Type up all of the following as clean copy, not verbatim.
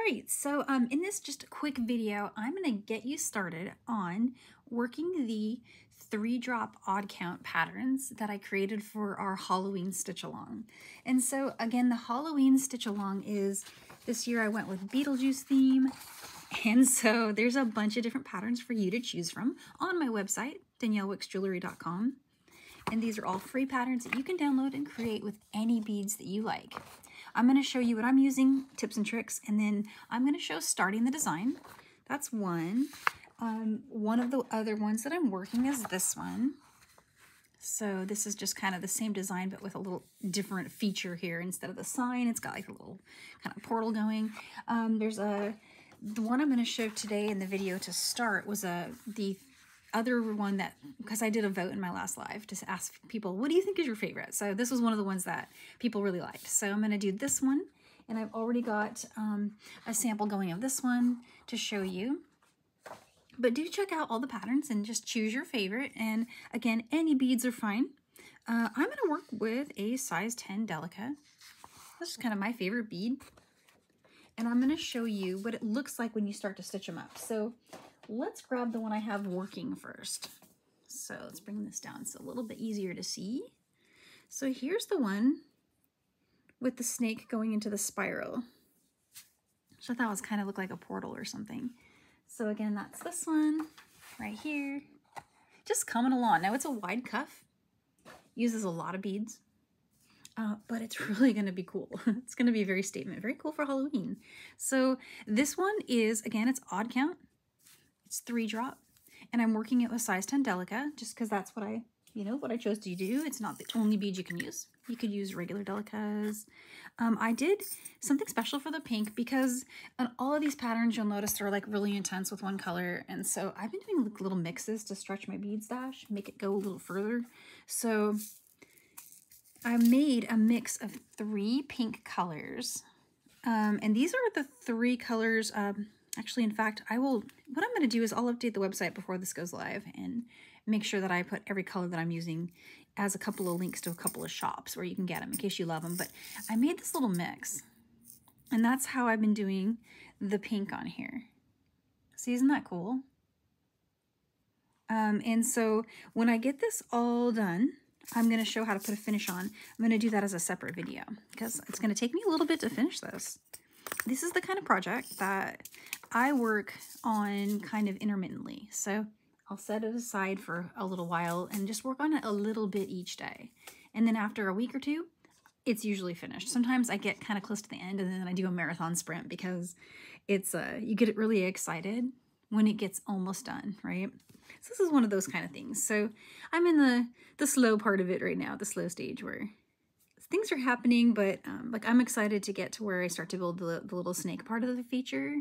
right, so in this just quick video, I'm going to get you started on working the 3-drop odd count patterns that I created for our Halloween stitch along. And so again, the Halloween stitch along is, this year I went with Beetlejuice theme, and so there's a bunch of different patterns for you to choose from on my website, daniellewickesjewelry.com. And these are all free patterns that you can download and create with any beads that you like. I'm going to show you what I'm using, tips and tricks, and then I'm going to show starting the design. That's one. One of the other ones that I'm working is this one. So this is just kind of the same design, but with a little different feature here. Instead of the sign, it's got like a little kind of portal going. The one I'm going to show today in the video to start was the other one that, because I did a vote in my last live to ask people, what do you think is your favorite? So this was one of the ones that people really liked. So I'm going to do this one, and I've already got a sample going of this one to show you. But do check out all the patterns and just choose your favorite. And again, any beads are fine. I'm going to work with a size 10 Delica. This is kind of my favorite bead. And I'm going to show you what it looks like when you start to stitch them up. So let's grab the one I have working first. So let's bring this down. It's a little bit easier to see. So here's the one with the snake going into the spiral, which I thought was kind of looked like a portal or something. So again, that's this one right here. Just coming along. Now it's a wide cuff, uses a lot of beads, but it's really going to be cool. It's going to be a very statement, very cool for Halloween. So this one is, again, it's odd count. It's 3-drop, and I'm working it with size 10 Delica just because that's what I chose to do. It's not the only bead you can use. You could use regular Delicas. I did something special for the pink because on all of these patterns, you'll notice they're like really intense with one color. And so I've been doing like little mixes to stretch my bead stash, make it go a little further. So I made a mix of 3 pink colors. And these are the 3 colors. Actually, in fact, what I'm going to do is I'll update the website before this goes live and make sure that I put every color that I'm using as a couple of links to a couple of shops where you can get them in case you love them. But I made this little mix, and that's how I've been doing the pink on here. See, isn't that cool? And so when I get this all done, I'm going to show how to put a finish on. I'm going to do that as a separate video because it's going to take me a little bit to finish this. This is the kind of project that I work on kind of intermittently. So I'll set it aside for a little while and just work on it a little bit each day. And then after a week or two, it's usually finished. Sometimes I get kind of close to the end and then I do a marathon sprint because it's you get really excited when it gets almost done, right? So this is one of those kind of things. So I'm in the slow part of it right now, the slow stage where things are happening, but like I'm excited to get to where I start to build the little snake part of the feature.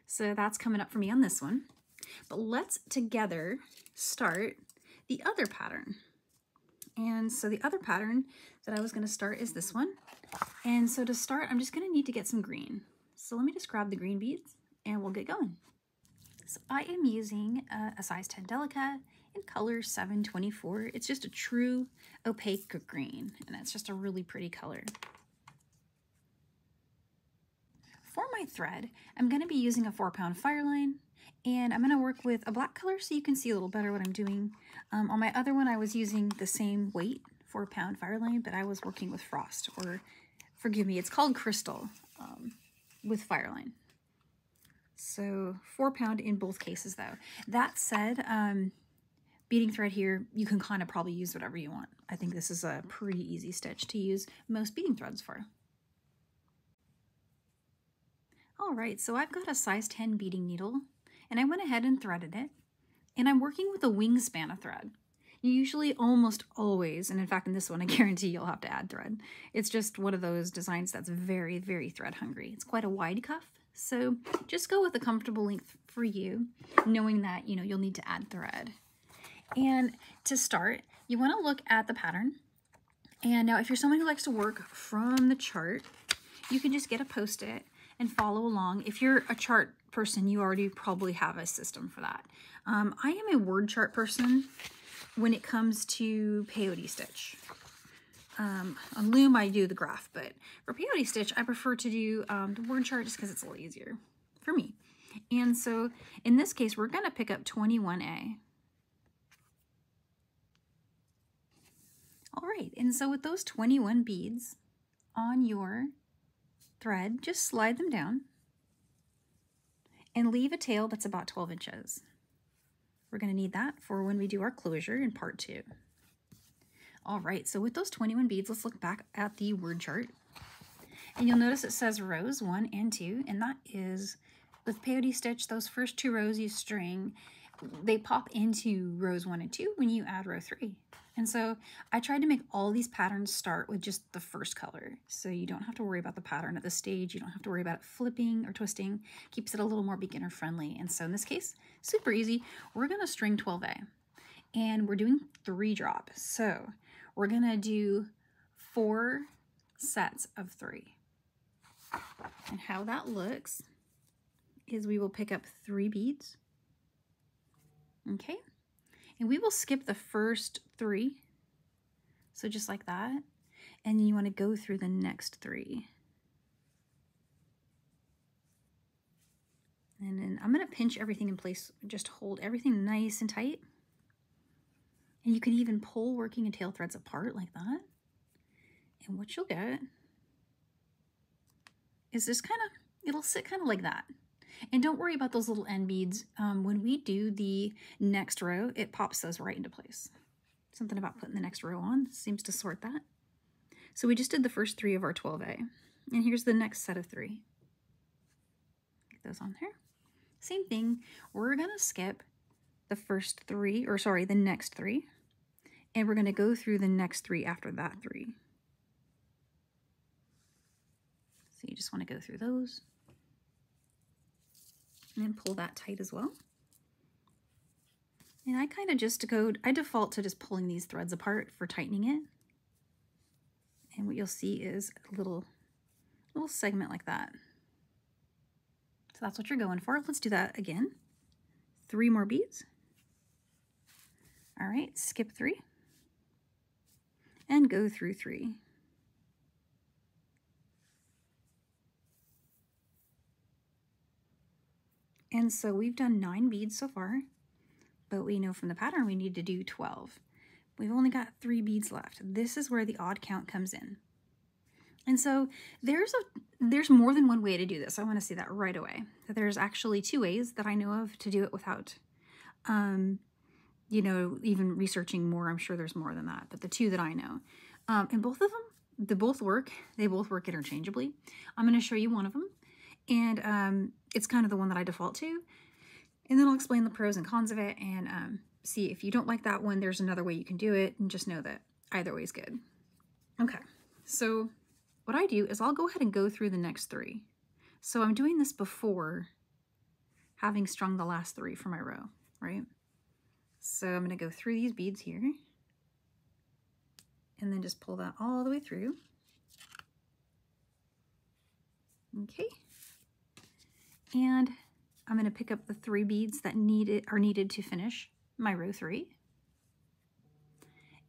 So that's coming up for me on this one. But let's together start the other pattern. And so the other pattern that I was going to start is this one. And so to start, I'm just going to need to get some green. So let me just grab the green beads and we'll get going. So I am using a size 10 Delica in color 724. It's just a true opaque green, and it's just a really pretty color. For my thread, I'm going to be using a 4-pound Fireline, and I'm going to work with a black color so you can see a little better what I'm doing. On my other one, I was using the same weight, 4-pound Fireline, but I was working with Frost, or forgive me, it's called Crystal with Fireline. So 4-pound in both cases though. That said, beading thread here, you can kind of probably use whatever you want. I think this is a pretty easy stitch to use most beading threads for. All right, so I've got a size 10 beading needle, and I went ahead and threaded it, and I'm working with a wingspan of thread. You usually almost always, and in fact in this one I guarantee you'll have to add thread. It's just one of those designs that's very, very thread hungry. It's quite a wide cuff, so just go with a comfortable length for you, knowing that you'll need to add thread. And to start, you want to look at the pattern. And now if you're someone who likes to work from the chart, you can just get a Post-it and follow along. If you're a chart person, you already probably have a system for that. I am a word chart person when it comes to peyote stitch. On loom, I do the graph, but for peyote stitch, I prefer to do the word chart just because it's a little easier for me. And so in this case, we're going to pick up 21A. All right, and so with those 21 beads on your thread, just slide them down and leave a tail that's about 12 inches. We're going to need that for when we do our closure in part 2. All right, so with those 21 beads, let's look back at the word chart. And you'll notice it says rows 1 and 2, and that is with peyote stitch, those first 2 rows you string, they pop into rows 1 and 2 when you add row 3. And so I tried to make all these patterns start with just the first color. So you don't have to worry about the pattern at this stage. You don't have to worry about it flipping or twisting. Keeps it a little more beginner friendly. And so in this case, super easy. We're going to string 12A and we're doing 3 drop. So we're going to do 4 sets of 3. And how that looks is we will pick up 3 beads. Okay. And we will skip the first 3. So just like that. And you want to go through the next 3. And then I'm going to pinch everything in place. Just hold everything nice and tight. And you can even pull working and tail threads apart like that. And what you'll get is this kind of, it'll sit kind of like that. And don't worry about those little end beads. When we do the next row, it pops those right into place. Something about putting the next row on seems to sort that. So we just did the first 3 of our 12A. And here's the next set of 3. Get those on there. Same thing. We're going to skip the first 3, or sorry, the next 3. And we're going to go through the next 3 after that 3. So you just want to go through those. And then pull that tight as well. And I kind of just I default to just pulling these threads apart for tightening it. And what you'll see is a little segment like that. So that's what you're going for. Let's do that again. 3 more beads. All right, skip 3. And go through 3. And so we've done 9 beads so far, but we know from the pattern we need to do 12. We've only got 3 beads left. This is where the odd count comes in. And so there's more than one way to do this. I want to say that right away. There's actually 2 ways that I know of to do it without, you know, even researching more. I'm sure there's more than that, but the 2 that I know. And both of them, they both work interchangeably. I'm going to show you one of them. And it's kind of the one that I default to. And then I'll explain the pros and cons of it and see if you don't like that one, there's another way you can do it, and just know that either way is good. Okay, so what I do is I'll go ahead and go through the next 3. So I'm doing this before having strung the last 3 for my row, right? So I'm going to go through these beads here and then just pull that all the way through. Okay. And I'm going to pick up the 3 beads that are needed to finish my row 3.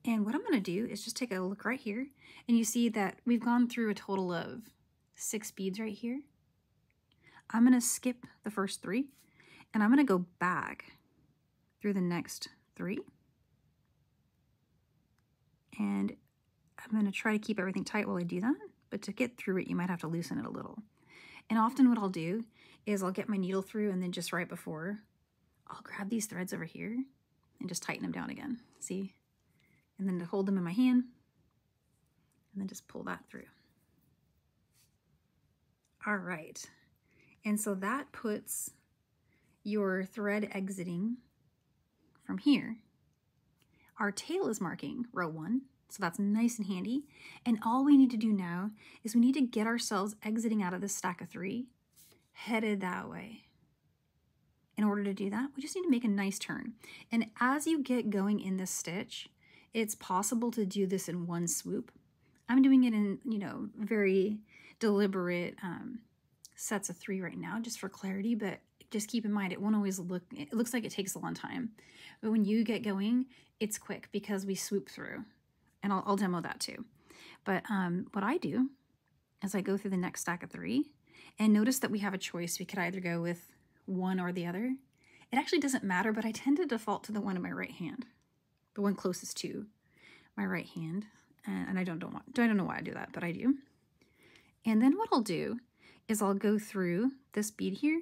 And what I'm going to do is just take a look right here, and you see that we've gone through a total of 6 beads right here. I'm going to skip the first 3, and I'm going to go back through the next 3. And I'm going to try to keep everything tight while I do that, but to get through it, you might have to loosen it a little. And often what I'll do is I'll get my needle through, and then just right before, I'll grab these threads over here and just tighten them down again. See? And then to hold them in my hand, and then just pull that through. All right. And so that puts your thread exiting from here. Our tail is marking row 1, so that's nice and handy. And all we need to do now is we need to get ourselves exiting out of this stack of 3, headed that way. In order to do that, we just need to make a nice turn. And as you get going in this stitch, it's possible to do this in one swoop. I'm doing it in, you know, very deliberate sets of 3 right now, just for clarity, but just keep in mind, it won't always it looks like it takes a long time. But when you get going, it's quick because we swoop through. And I'll demo that too. But what I do is I go through the next stack of 3, and notice that we have a choice. We could either go with one or the other. It actually doesn't matter, but I tend to default to the one in my right hand, the one closest to my right hand. And I don't know why I do that, but I do. And then what I'll do is I'll go through this bead here,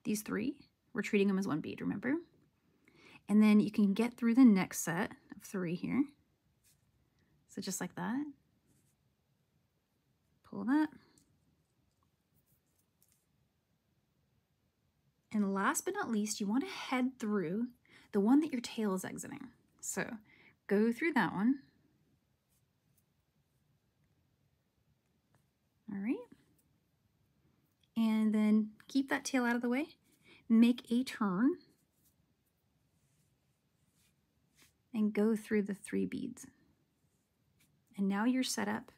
these 3. We're treating them as one bead, remember? And then you can get through the next set of 3 here. So just like that. Pull that. And last but not least, you want to head through the one that your tail is exiting. So go through that one. All right. And then keep that tail out of the way. Make a turn. And go through the 3 beads. And now you're set up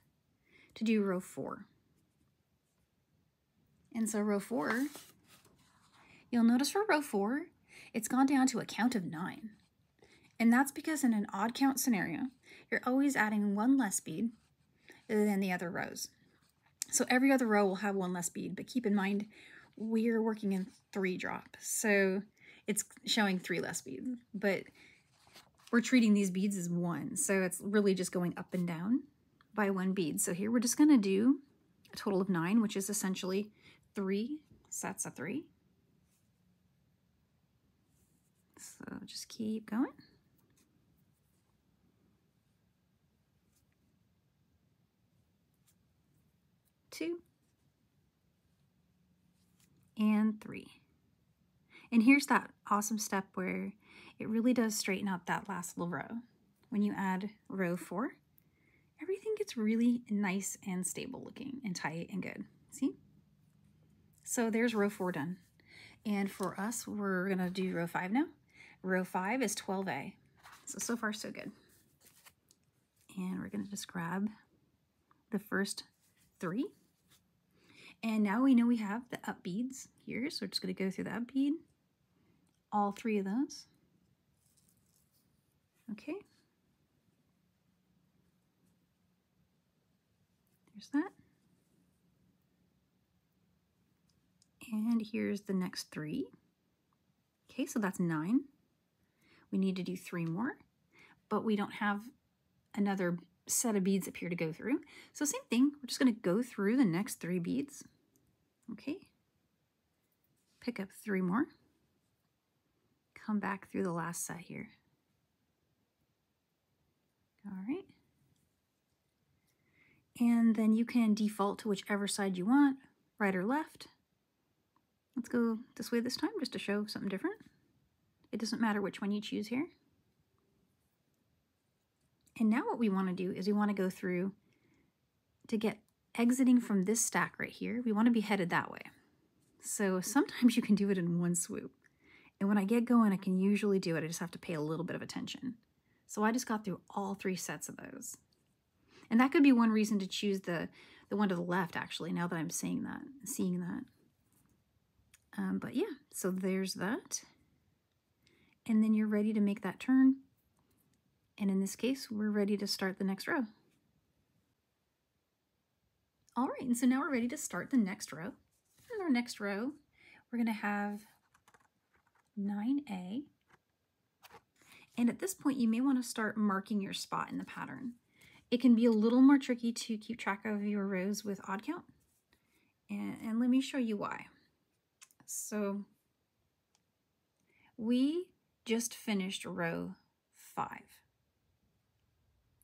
to do row 4. And so row 4, you'll notice for row 4, it's gone down to a count of 9. And that's because in an odd count scenario, you're always adding 1 less bead than the other rows. So every other row will have 1 less bead, but keep in mind, we're working in 3 drop. So it's showing 3 less bead, but we're treating these beads as 1. So it's really just going up and down by 1 bead. So here we're just gonna do a total of 9, which is essentially 3 sets of 3. So just keep going. Two and 3. And here's that awesome step where it really does straighten out that last little row. When you add row 4, everything gets really nice and stable looking and tight and good. See? So there's row 4 done. And for us, we're gonna do row 5 now. Row 5 is 12A. So far so good. And we're gonna just grab the first 3. And now we know we have the up beads here. So we're just gonna go through the up bead, all 3 of those. Okay. There's that. And here's the next 3. Okay, so that's 9. We need to do 3 more, but we don't have another set of beads up here to go through. So same thing, we're just gonna go through the next 3 beads. Okay. Pick up 3 more. Come back through the last set here. All right. And then you can default to whichever side you want, right or left. Let's go this way this time just to show something different. It doesn't matter which one you choose here. And now what we want to do is we want to go through to get exiting from this stack right here. We want to be headed that way. So sometimes you can do it in one swoop. And when I get going, I can usually do it. I just have to pay a little bit of attention. So I just got through all 3 sets of those. And that could be one reason to choose the one to the left, actually, now that I'm seeing that. But yeah, so there's that. And then you're ready to make that turn. And in this case, we're ready to start the next row. All right, and so now we're ready to start the next row. In our next row, we're gonna have 9A. And at this point, you may wanna start marking your spot in the pattern. It can be a little more tricky to keep track of your rows with odd count. And let me show you why. So we just finished row 5.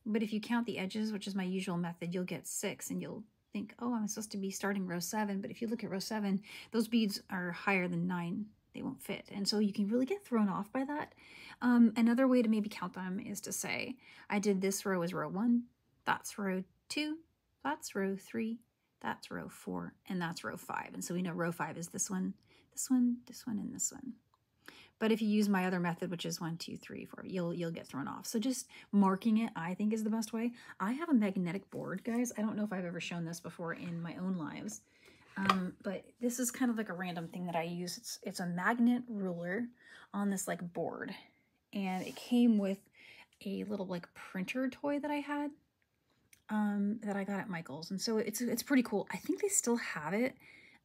But if you count the edges, which is my usual method, you'll get 6 and you'll think, oh, I'm supposed to be starting row 7. But if you look at row 7, those beads are higher than 9. They won't fit. And so you can really get thrown off by that. Another way to maybe count them is to say, I did this row as row 1, that's row 2, that's row 3, that's row 4, and that's row 5. And so we know row 5 is this one, this one, this one, and this one. But if you use my other method, which is 1, 2, 3, 4, you'll get thrown off. So just marking it, I think, is the best way. I have a magnetic board, guys. I don't know if I've ever shown this before in my own lives. But this is kind of like a random thing that I use. It's a magnet ruler on this like board. And it came with a little like printer toy that I had. that I got at Michael's. And so it's pretty cool. I think they still have it.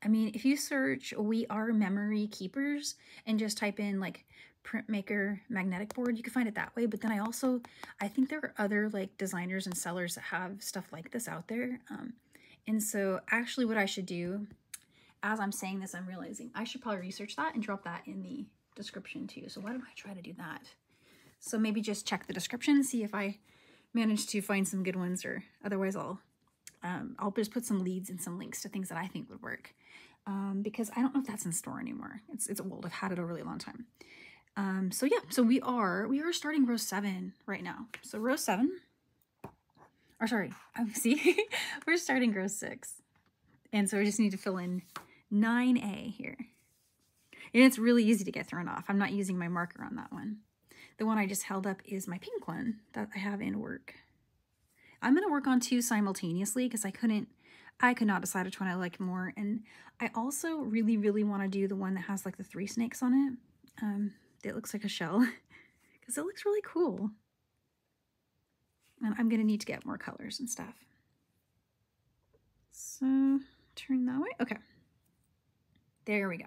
I mean, if you search "We Are Memory Keepers" and just type in like printmaker magnetic board, you can find it that way. But then I think there are other like designers and sellers that have stuff like this out there. And so actually what I should do, as I'm saying this, I'm realizing I should probably research that and drop that in the description too. So why don't I try to do that? So maybe just check the description, see if I manage to find some good ones, or otherwise I'll just put some leads and some links to things that I think would work. Because I don't know if that's in store anymore. It's old. I've had it a really long time. So yeah, so we are starting row 7 right now. So row 7, or sorry, see, we're starting row 6. And so we just need to fill in 9A here. And it's really easy to get thrown off. I'm not using my marker on that one. The one I just held up is my pink one that I have in work. I'm going to work on 2 simultaneously because I could not decide which one I like more. And I also really, really want to do the one that has like the 3 snakes on it. It looks like a shell because it looks really cool. And I'm going to need to get more colors and stuff. So turn that way. Okay. There we go.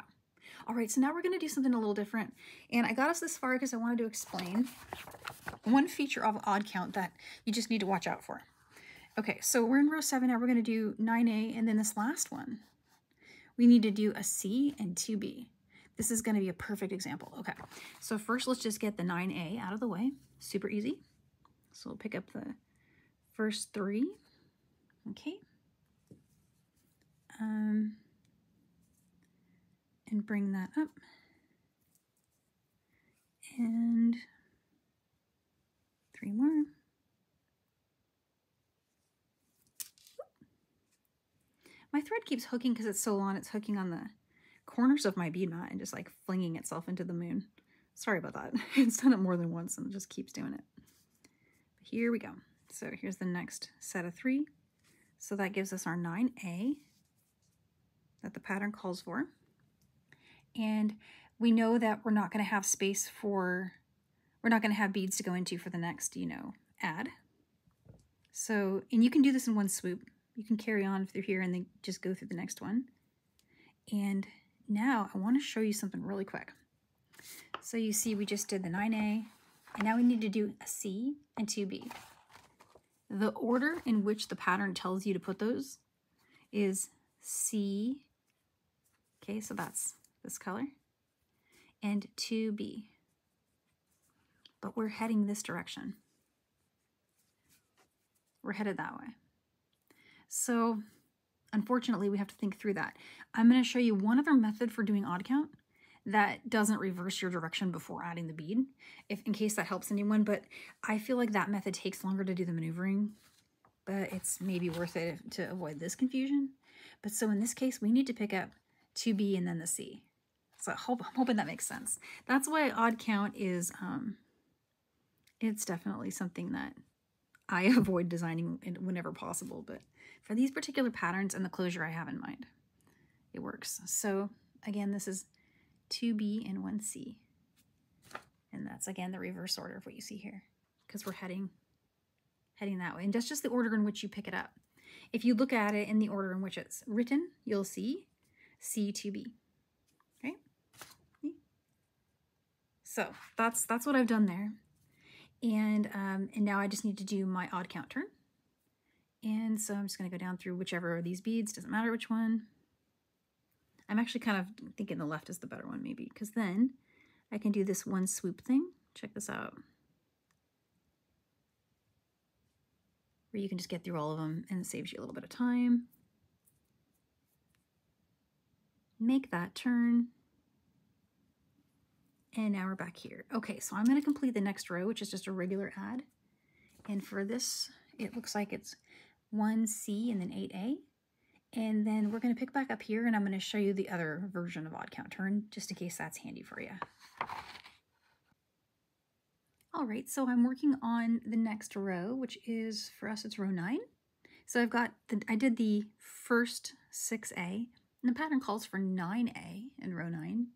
All right, so now we're going to do something a little different. And I got us this far because I wanted to explain one feature of odd count that you just need to watch out for. Okay, so we're in row 7 now. We're going to do 9A, and then this last one, we need to do a C and 2B. This is going to be a perfect example. Okay, so first let's just get the 9A out of the way. Super easy. So we'll pick up the first 3. Okay. And bring that up. And 3 more. My thread keeps hooking because it's so long. It's hooking on the corners of my bead mat and just like flinging itself into the moon. Sorry about that. It's done it more than once and it just keeps doing it. But here we go. So here's the next set of 3. So that gives us our 9A that the pattern calls for. And we know that we're not going to have space for, we're not going to have beads to go into for the next, add. So, and you can do this in one swoop. You can carry on through here and then just go through the next one. And now I want to show you something really quick. So you see we just did the 9A, and now we need to do a C and 2B. The order in which the pattern tells you to put those is C, okay, so that's this color, and 2B. But we're heading this direction. We're headed that way. So unfortunately, we have to think through that. I'm going to show you one other method for doing odd count that doesn't reverse your direction before adding the bead, in case that helps anyone. But I feel like that method takes longer to do the maneuvering, but it's maybe worth it to avoid this confusion. But so in this case, we need to pick up 2B and then the C. So I'm hoping that makes sense. That's why odd count is, it's definitely something that I avoid designing whenever possible, but for these particular patterns and the closure I have in mind, it works. So again, this is 2B and 1C. And that's again the reverse order of what you see here, because we're heading that way. And that's just the order in which you pick it up. If you look at it in the order in which it's written, you'll see C2B. Okay? So that's what I've done there. And now I just need to do my odd count turn. And so I'm just going to go down through whichever of these beads, doesn't matter which one. I'm actually kind of thinking the left is the better one maybe, because then I can do this one swoop thing. Check this out. Where you can just get through all of them and it saves you a little bit of time. Make that turn. And now we're back here. Okay, so I'm going to complete the next row, which is just a regular add. And for this, it looks like it's 1C and then 8A. And then we're going to pick back up here, and I'm going to show you the other version of odd count turn, just in case that's handy for you. All right, so I'm working on the next row, which is, for us, it's row 9. So I did the first 6A, and the pattern calls for 9A in row 9.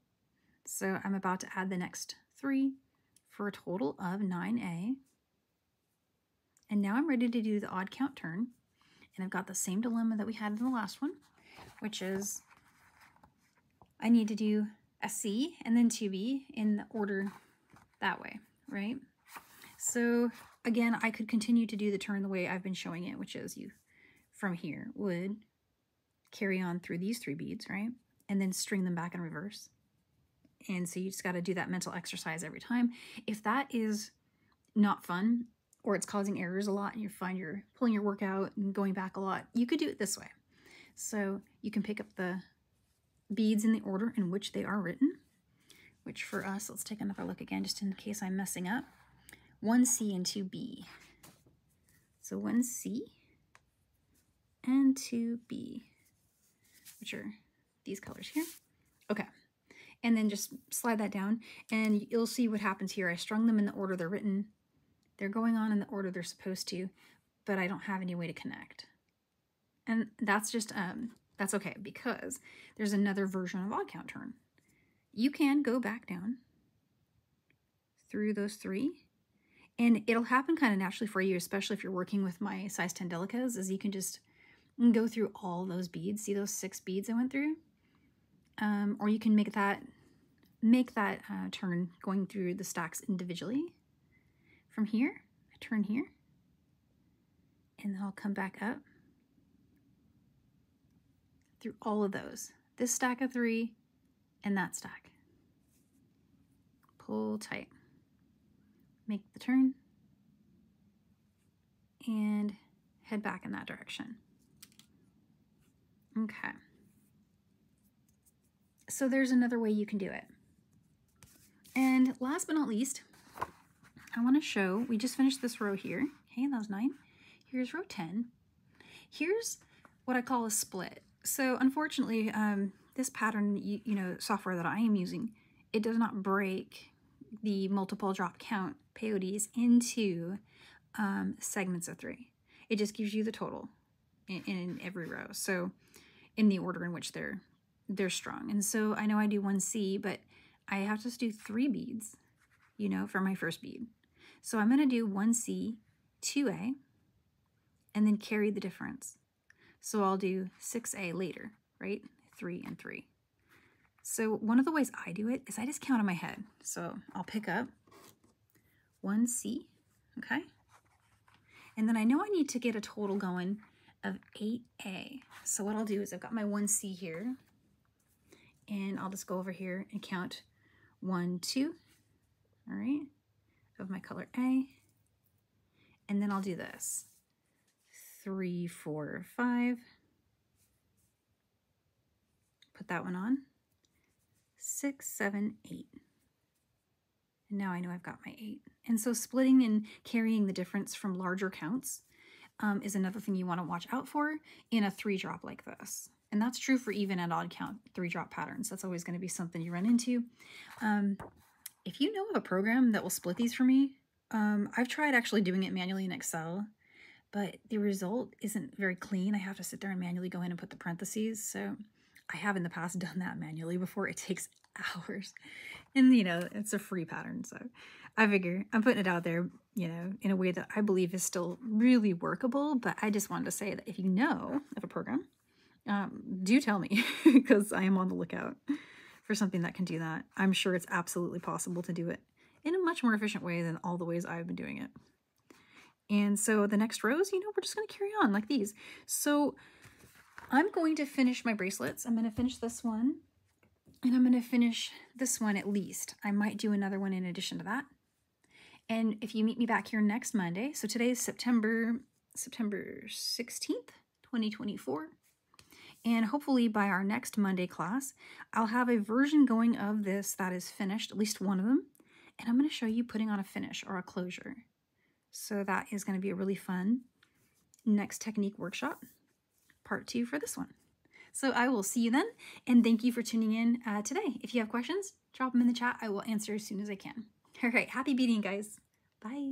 So I'm about to add the next 3 for a total of 9A. And now I'm ready to do the odd count turn. And I've got the same dilemma that we had in the last one, which is I need to do a C and then 2B in the order that way, right? So again, I could continue to do the turn the way I've been showing it, which is you from here would carry on through these 3 beads, right? And then string them back in reverse. And so you just got to do that mental exercise every time. If that is not fun, or it's causing errors a lot and you find you're pulling your work out and going back a lot, you could do it this way. So you can pick up the beads in the order in which they are written, which for us, let's take another look again, just in case I'm messing up. 1C and 2B. So 1C and 2B, which are these colors here. Okay. And then just slide that down and you'll see what happens here. I strung them in the order they're written. They're going on in the order they're supposed to, but I don't have any way to connect. And that's just, that's okay, because there's another version of odd count turn. You can go back down through those 3, and it'll happen kind of naturally for you, especially if you're working with my size 10 delicas, is you can just go through all those beads. See those 6 beads I went through? Or you can make that turn going through the stacks individually. From here, I turn here, and then I'll come back up through all of those. This stack of 3 and that stack. Pull tight. Make the turn and head back in that direction. Okay. So there's another way you can do it. And last but not least, I want to show, we just finished this row here. Okay, that was 9. Here's row 10. Here's what I call a split. So unfortunately, this pattern, you know, software that I am using, it does not break the multiple drop count peyotes into segments of 3. It just gives you the total in every row. So in the order in which they're strung. And so I know I do 1C, but I have to do 3 beads, you know, for my first bead. So I'm going to do 1C, 2A, and then carry the difference. So I'll do 6A later, right? 3 and 3. So one of the ways I do it is I just count in my head. So I'll pick up 1C, okay? And then I know I need to get a total going of 8A. So what I'll do is I've got my 1C here, and I'll just go over here and count 1, 2, all right, of my color A. And then I'll do this, 3, 4, 5. Put that one on. 6, 7, 8. And now I know I've got my 8. And so splitting and carrying the difference from larger counts is another thing you want to watch out for in a 3-drop like this. And that's true for even and odd count 3-drop patterns. That's always going to be something you run into. If you know of a program that will split these for me, I've tried actually doing it manually in Excel, but the result isn't very clean. I have to sit there and manually go in and put the parentheses. So I have in the past done that manually before. It takes hours. And, you know, it's a free pattern. So I figure I'm putting it out there, you know, in a way that I believe is still really workable. But I just wanted to say that if you know of a program, do tell me, because I am on the lookout for something that can do that. I'm sure it's absolutely possible to do it in a much more efficient way than all the ways I've been doing it. And so the next rows, you know, we're just going to carry on like these. So I'm going to finish my bracelets. I'm going to finish this one, and I'm going to finish this one at least. I might do another one in addition to that. And if you meet me back here next Monday, so today is September 16th, 2024. And hopefully by our next Monday class, I'll have a version going of this that is finished, at least one of them. And I'm going to show you putting on a finish or a closure. So that is going to be a really fun next technique workshop, part 2 for this one. So I will see you then, and thank you for tuning in today. If you have questions, drop them in the chat. I will answer as soon as I can. All right, happy beading, guys. Bye.